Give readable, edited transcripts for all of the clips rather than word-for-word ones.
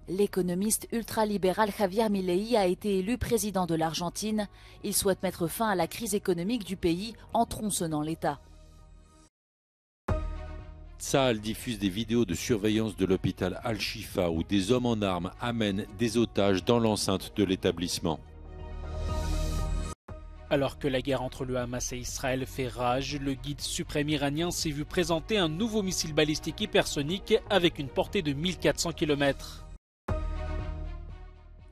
L'économiste ultralibéral Javier Milei a été élu président de l'Argentine. Il souhaite mettre fin à la crise économique du pays en tronçonnant l'État. Tsahal diffuse des vidéos de surveillance de l'hôpital Al-Shifa où des hommes en armes amènent des otages dans l'enceinte de l'établissement. Alors que la guerre entre le Hamas et Israël fait rage, le guide suprême iranien s'est vu présenter un nouveau missile balistique hypersonique avec une portée de 1400 km.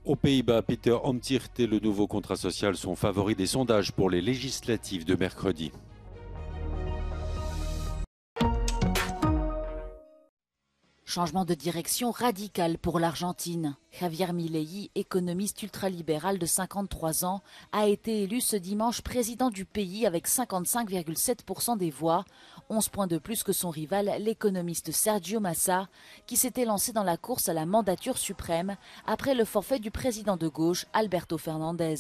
Aux Pays-Bas, Peter Omtzigt et le nouveau contrat social sont favoris des sondages pour les législatives de mercredi. Changement de direction radical pour l'Argentine. Javier Milei, économiste ultralibéral de 53 ans, a été élu ce dimanche président du pays avec 55,7% des voix, 11 points de plus que son rival, l'économiste Sergio Massa, qui s'était lancé dans la course à la mandature suprême après le forfait du président de gauche, Alberto Fernandez.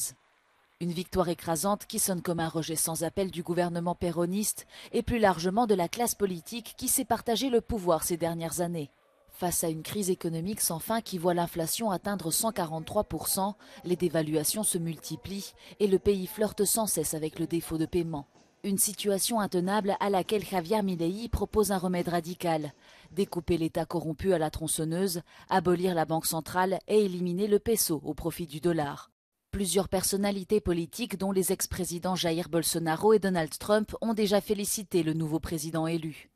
Une victoire écrasante qui sonne comme un rejet sans appel du gouvernement péroniste et plus largement de la classe politique qui s'est partagé le pouvoir ces dernières années. Face à une crise économique sans fin qui voit l'inflation atteindre 143%, les dévaluations se multiplient et le pays flirte sans cesse avec le défaut de paiement. Une situation intenable à laquelle Javier Milei propose un remède radical. Découper l'État corrompu à la tronçonneuse, abolir la banque centrale et éliminer le peso au profit du dollar. Plusieurs personnalités politiques, dont les ex-présidents Jair Bolsonaro et Donald Trump, ont déjà félicité le nouveau président élu.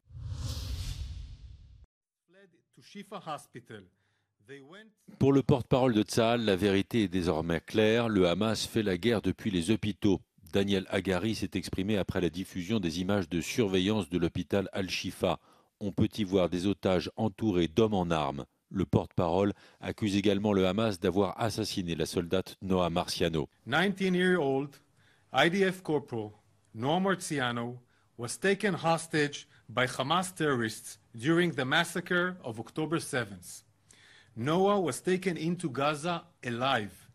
Pour le porte-parole de Tsahal, la vérité est désormais claire. Le Hamas fait la guerre depuis les hôpitaux. Daniel Hagari s'est exprimé après la diffusion des images de surveillance de l'hôpital Al-Shifa. On peut y voir des otages entourés d'hommes en armes. Le porte-parole accuse également le Hamas d'avoir assassiné la soldate Noa Marciano. 19-year-old IDF corporal Noa Marciano was taken hostage by Hamas terrorists during the massacre of October 7th. Noah was taken into Gaza alive.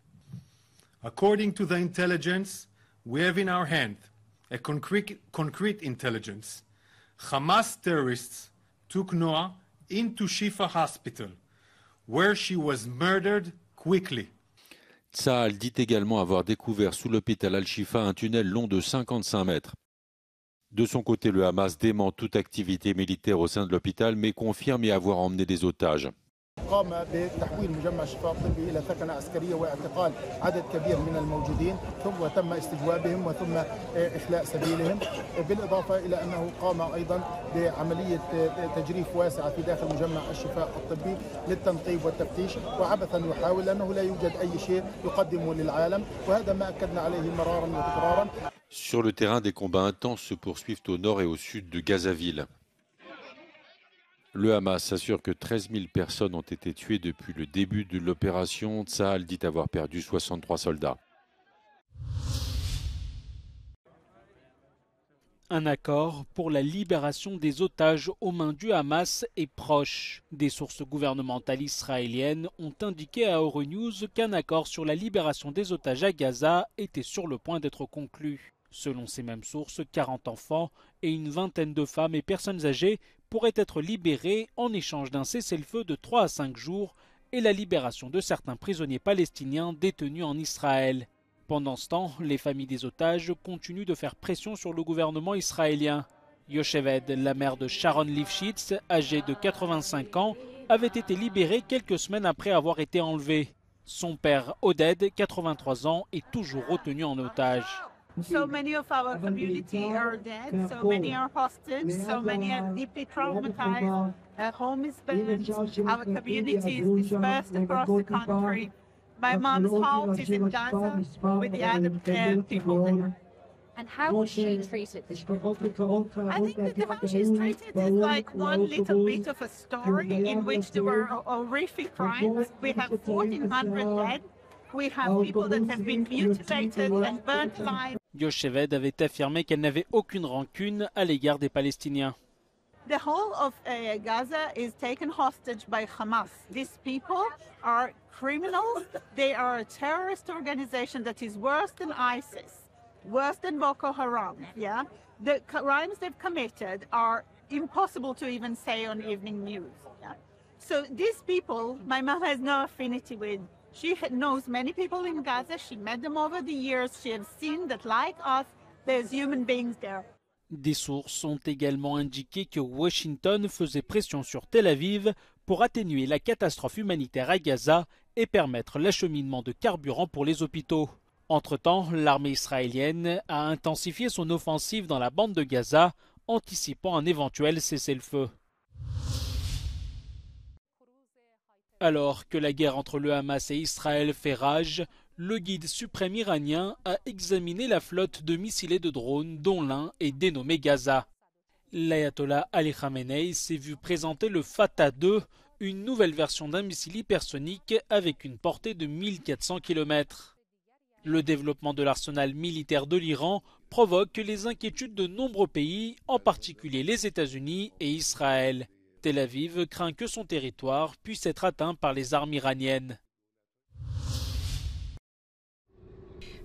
According to the intelligence we have in our hand, a concrete intelligence, Hamas terrorists took Noah into Shifa Hospital, where she was murdered quickly. Tsahal dit également avoir découvert sous l'hôpital Al-Shifa un tunnel long de 55 mètres. De son côté, le Hamas dément toute activité militaire au sein de l'hôpital, mais confirme y avoir emmené des otages. قام بتحويل مجمع الشفاء الطبي إلى ثكنة عسكرية واعتقال عدد كبير من الموجودين ثم تم استجوابهم وثم إخلاء سبيلهم بالإضافة إلى أنه قام أيضا بعملية تجريف واسعة في داخل مجمع الشفاء الطبي للتنقيب والتفتيش وعبثا يحاول أنه لا يوجد أي شيء يقدمه للعالم وهذا ما أكدنا عليه مرارا وتكرارا. Sur le terrain, des combats intenses se poursuivent au nord et au sud de Gazaville. Le Hamas assure que 13 000 personnes ont été tuées depuis le début de l'opération. Tsahal dit avoir perdu 63 soldats. Un accord pour la libération des otages aux mains du Hamas est proche. Des sources gouvernementales israéliennes ont indiqué à Euronews qu'un accord sur la libération des otages à Gaza était sur le point d'être conclu. Selon ces mêmes sources, 40 enfants et une vingtaine de femmes et personnes âgées pourraient être libérés en échange d'un cessez-le-feu de 3 à 5 jours et la libération de certains prisonniers palestiniens détenus en Israël. Pendant ce temps, les familles des otages continuent de faire pression sur le gouvernement israélien. Yocheved, la mère de Sharon Lifshitz, âgée de 85 ans, avait été libérée quelques semaines après avoir été enlevée. Son père, Oded, 83 ans, est toujours retenu en otage. So many of our community are dead, so many are hostage, so many are deeply traumatized. Our home is burned, our community is dispersed across the country. My mom's house is in Gaza with the other people there. And how was she treated? I think that how she's treated is like one little bit of a story in which there were horrific crimes. We have 1,400 dead. We have people that have been mutilated and burnt alive. Yocheved avait affirmé qu'elle n'avait aucune rancune à l'égard des Palestiniens. The whole of Gaza is taken hostage by Hamas. These people are criminals. They are a terrorist organization that is worse than ISIS, worse than Boko Haram. Yeah, the crimes they've committed are impossible to even say on evening news. Yeah? So these people, my mom has no affinity with. She knows many people in Gaza. She met them over the years. She has seen that, like us, there's human beings there. Des sources ont également indiqué que Washington faisait pression sur Tel Aviv pour atténuer la catastrophe humanitaire à Gaza et permettre l'acheminement de carburant pour les hôpitaux. Entre-temps, l'armée israélienne a intensifié son offensive dans la bande de Gaza, anticipant un éventuel cessez-le-feu. Alors que la guerre entre le Hamas et Israël fait rage, le guide suprême iranien a examiné la flotte de missiles et de drones dont l'un est dénommé Gaza. L'ayatollah Ali Khamenei s'est vu présenter le Fatah 2, une nouvelle version d'un missile hypersonique avec une portée de 1400 km. Le développement de l'arsenal militaire de l'Iran provoque les inquiétudes de nombreux pays, en particulier les États-Unis et Israël. Tel Aviv craint que son territoire puisse être atteint par les armes iraniennes.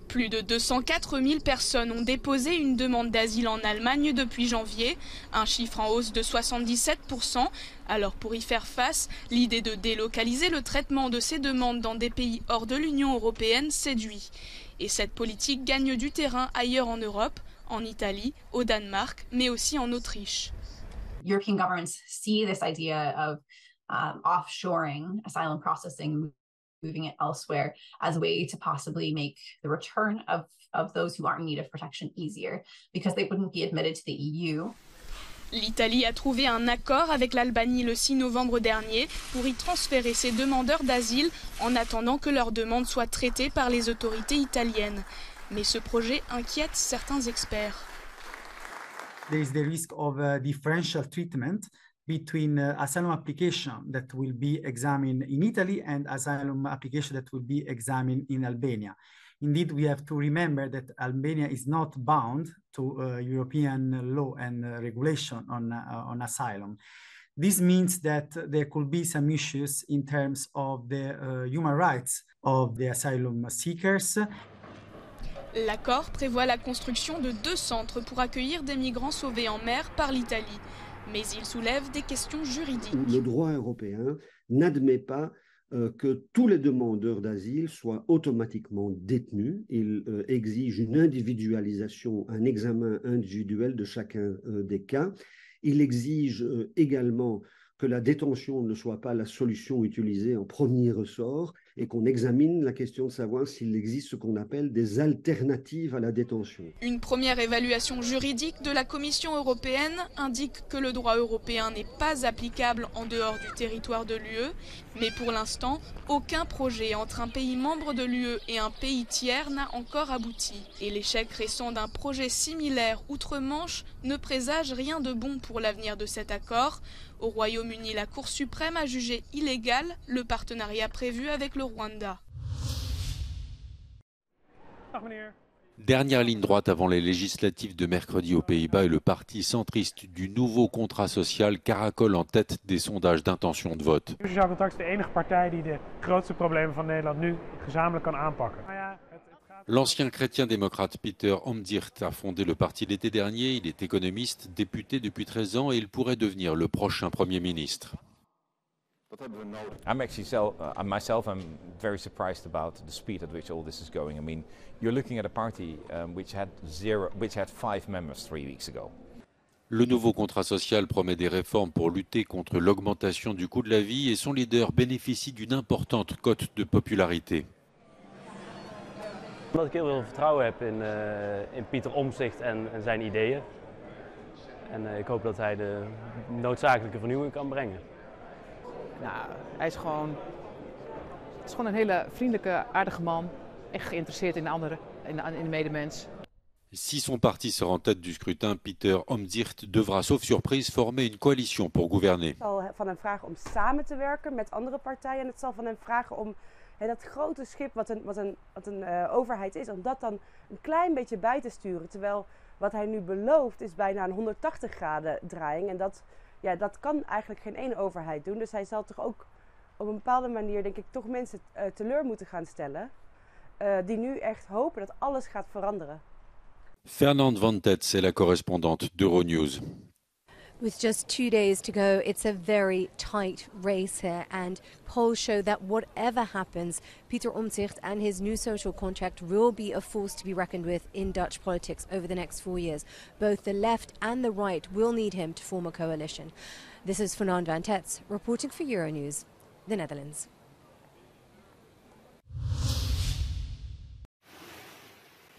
Plus de 204 000 personnes ont déposé une demande d'asile en Allemagne depuis janvier, un chiffre en hausse de 77%. Alors pour y faire face, l'idée de délocaliser le traitement de ces demandes dans des pays hors de l'Union européenne séduit. Et cette politique gagne du terrain ailleurs en Europe, en Italie, au Danemark, mais aussi en Autriche. European governments see this idea of offshoring asylum processing, moving it elsewhere, as a way to possibly make the return of those who are in need of protection easier, because they wouldn't be admitted to the EU. L'Italie a trouvé un accord avec l'Albanie le 6 novembre dernier pour y transférer ses demandeurs d'asile en attendant que leurs demandes soient traitées par les autorités italiennes. Mais ce projet inquiète certains experts. There is the risk of differential treatment between asylum application that will be examined in Italy and asylum application that will be examined in Albania. Indeed, we have to remember that Albania is not bound to European law and regulation on asylum. This means that there could be some issues in terms of the human rights of the asylum seekers. L'accord prévoit la construction de 2 centres pour accueillir des migrants sauvés en mer par l'Italie. Mais il soulève des questions juridiques. Le droit européen n'admet pas que tous les demandeurs d'asile soient automatiquement détenus. Il exige une individualisation, un examen individuel de chacun des cas. Il exige également que la détention ne soit pas la solution utilisée en premier ressort et qu'on examine la question de savoir s'il existe ce qu'on appelle des alternatives à la détention. Une première évaluation juridique de la Commission européenne indique que le droit européen n'est pas applicable en dehors du territoire de l'UE, mais pour l'instant, aucun projet entre un pays membre de l'UE et un pays tiers n'a encore abouti. Et l'échec récent d'un projet similaire outre-Manche ne présage rien de bon pour l'avenir de cet accord. Au Royaume-Uni, la Cour suprême a jugé illégal le partenariat prévu avec le Rwanda. Dernière ligne droite avant les législatives de mercredi aux Pays-Bas et le parti centriste du nouveau contrat social caracole en tête des sondages d'intention de vote. De Sociaal Contact is de enige partij die de grootste problemen van Nederland nu gezamenlijk kan aanpakken. L'ancien chrétien-démocrate Peter Omtzigt a fondé le parti l'été dernier. Il est économiste, député depuis 13 ans et il pourrait devenir le prochain Premier ministre. I'm very surprised about the speed at which all this is going. I mean, you're looking at a party which had 5 members 3 weeks ago. Le nouveau contrat social promet des réformes pour lutter contre l'augmentation du coût de la vie et son leader bénéficie d'une importante cote de popularité. Omdat ik heel veel vertrouwen heb in Pieter Omtzigt en zijn ideeën. En ik hoop dat hij de noodzakelijke vernieuwing kan brengen. Nou, hij is gewoon een hele vriendelijke, aardige man. Echt geïnteresseerd in de anderen, in de medemens. Si son parti sera en tête du scrutin, Peter Omtzigt devra, sauf surprise, former une coalition pour gouverner. Het zal van hem vragen om samen te werken met andere partijen. En het zal van hem vragen om dat grote schip wat een overheid is, om dat dan een klein beetje bij te sturen. Terwijl wat hij nu belooft is bijna een 180 graden draaiing. En dat kan eigenlijk geen ene overheid doen. Dus hij zal toch ook op een bepaalde manier, denk ik, toch mensen teleur moeten gaan stellen. Die nu echt hopen dat alles gaat veranderen. Fernande Van Tetz est la correspondante d'Euronews. With just 2 days to go, it's a very tight race here, and polls show that whatever happens, Pieter Omtzigt and his new social contract will be a force to be reckoned with in Dutch politics over the next 4 years. Both the left and the right will need him to form a coalition. This is Fernand van Tetz, reporting for Euronews, the Netherlands.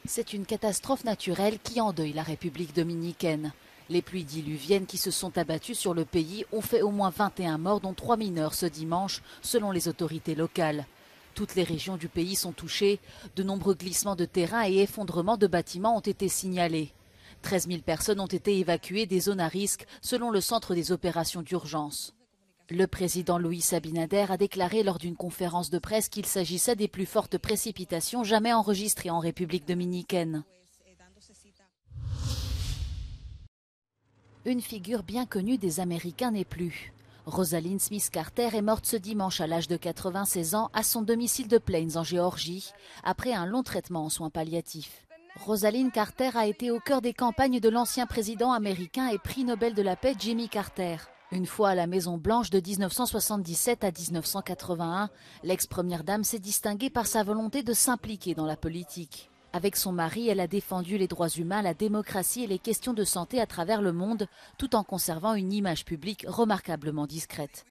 C'est une catastrophe naturelle qui endeuille la République dominicaine. Les pluies diluviennes qui se sont abattues sur le pays ont fait au moins 21 morts, dont 3 mineurs ce dimanche, selon les autorités locales. Toutes les régions du pays sont touchées. De nombreux glissements de terrain et effondrements de bâtiments ont été signalés. 13 000 personnes ont été évacuées des zones à risque, selon le Centre des opérations d'urgence. Le président Luis Abinader a déclaré lors d'une conférence de presse qu'il s'agissait des plus fortes précipitations jamais enregistrées en République dominicaine. Une figure bien connue des Américains n'est plus. Rosalind Smith Carter est morte ce dimanche à l'âge de 96 ans à son domicile de Plains en Géorgie, après un long traitement en soins palliatifs. Rosalind Carter a été au cœur des campagnes de l'ancien président américain et prix Nobel de la paix Jimmy Carter. Une fois à la Maison-Blanche de 1977 à 1981, l'ex-première dame s'est distinguée par sa volonté de s'impliquer dans la politique. Avec son mari, elle a défendu les droits humains, la démocratie et les questions de santé à travers le monde, tout en conservant une image publique remarquablement discrète.